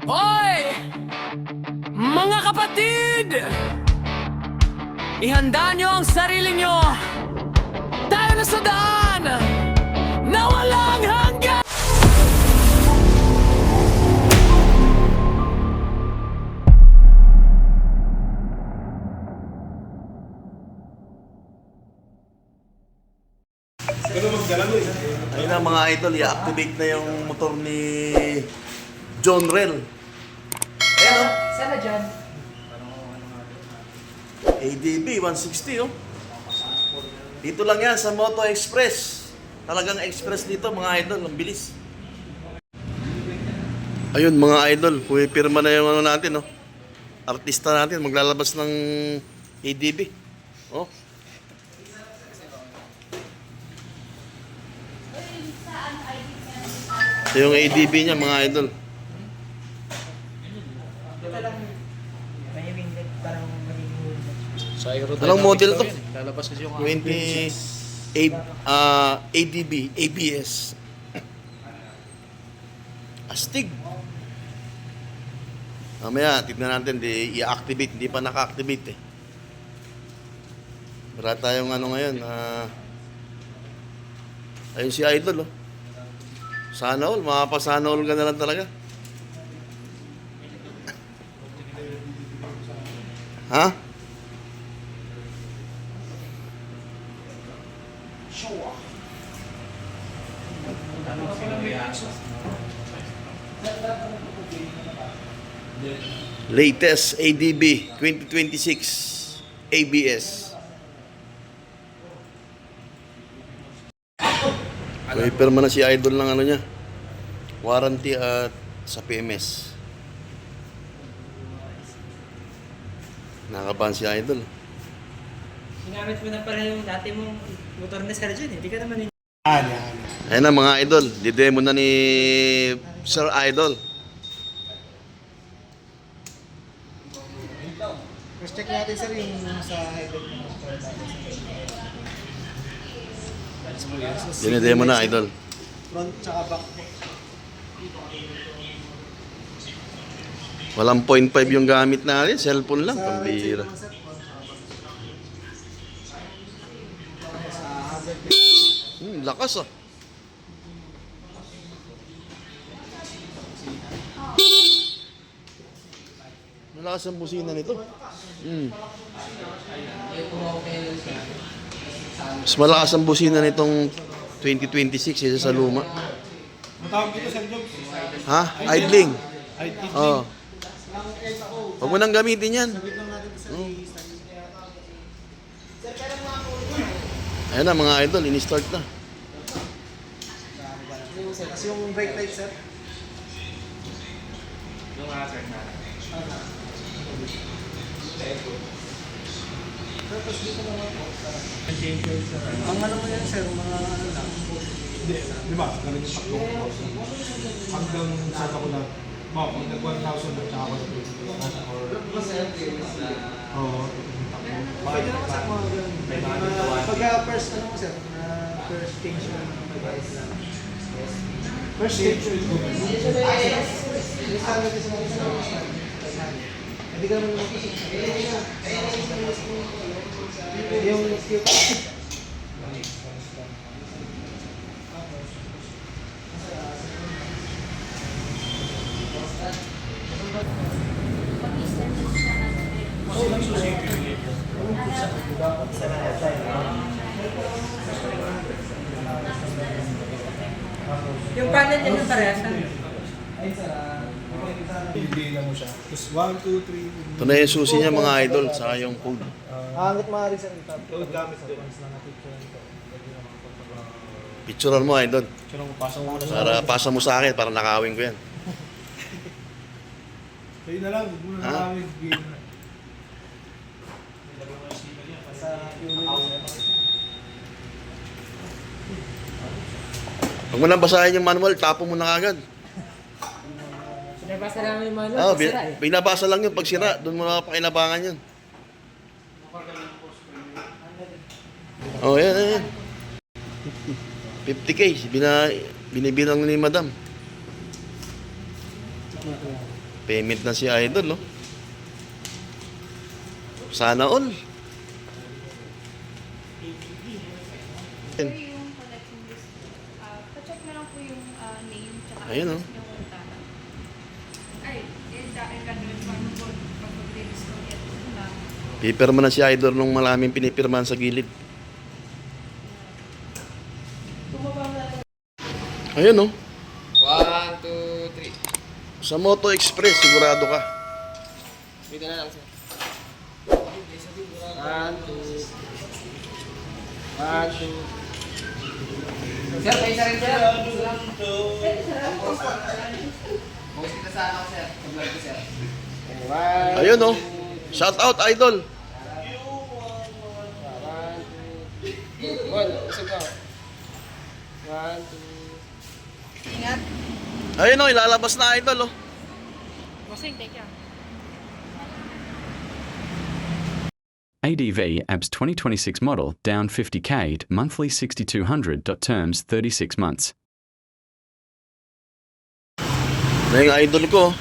Hoy! Mga kapatid! Ihanda nyo ang sarili nyo! Tayo na sa daan! Na walang hanggan! Ayun na mga idol, i-activate na yung motor ni John Rel. Ayan o. Sana dyan. ADB 160 oh. Dito lang yan sa Moto Express. Talagang express dito mga idol, ang bilis. Ayun mga idol, pumipirma na yung ano natin oh. Artista natin maglalabas ng ADB. Oh. Ito yung ADB niya mga idol. Anong model to? Lalabas kasi yung 20 ADB, ABS. Astig. Mamaya, tignan natin, i-activate, hindi pa naka-activate eh. Wala tayong ano ngayon, ayun si Idol oh. Sana all, makapasana all ka na lang talaga. Ha? Latest ADB 2026 ABS. Pirma na si Idol ng ano niya. Warranty at sa PMS. Nakabahan si Idol. Ginamit mo na pala yung dati mong motor na Sergeant, hindi ka naman Ayan na mga idol, didemo na ni Sir Idol. First check natin sir yung sa headlight mo. Dinidemo na Idol. Front tsaka back. Walang 0.5 yung gamit natin, cellphone lang, pambira. Lakas ah. Malakas ang busina nito. Mas malakas ang busina nitong 2026 kaysa sa luma. Ang tawag dito sir Job? Ha? Idling. Idling. Oo. Huwag mo nang gamitin yan. Ayan na mga idol, ini-start na. Kasi yung brake light sir. Yung sir na. Tapos dito naman po. Ang ano mo yan sir, mga ano lang. Hindi, di ba? Ganun yung takbo ko. Hanggang sa ako na, pag nag 1,000 at saka ako na or... Oo, takbo. Pwede naman sa mga ganun. Pagka first, ano mo sir, first change ng device lang. First change yung hindi ka naman yung yung panel niya yung parehas. Hindi lang mo siya. Tapos 1, 2, 3... Ito na yung susi niya mga idol, saka yung code. hanggat maaari sir, ito gamit sir. Once na napicture ito. Picturean mo idol. Pasok mo na Para pasa mo sa akin, para nakawin ko yan. Kayo na lang, huwag mo na Ha? nakawin. Sa fuel Huwag mo nang basahin yung manual, tapo mo na agad. Sinabasa namin yung manual, Oh, sira eh. binabasa lang yun pag sira, doon mo na pakinabangan yun. Oh, yan, yan, yan. 50K, binibilang ni Madam. Payment na si Idol, no? Sana all. Sir, yung collection list, pa-check na lang po yung name tsaka Ayun, oh. yung kontata. Ay, graduate mo po pag mag-release ko yan. Pipirma na si Idol nung maraming pinipirmahan sa gilid. Ayun, no? 1, 2, 3. Sa Moto Express, sigurado ka. Dito na lang, sir. 1, 2. 1, 2. Sir, may isa rin, sir. Post kita sa ano, sir. Sa vlog ko, sir. Okay, 1. Ayun, no? Shout out, Idol. 1, 2. Good, usap ka. 1, 2. Ingat. Ayun, no? Ilalabas na, Idol, oh. Bossing, take care. ADV ABS 2026 model down 50k to monthly 6200. Terms 36 months. Na yung Idol ko.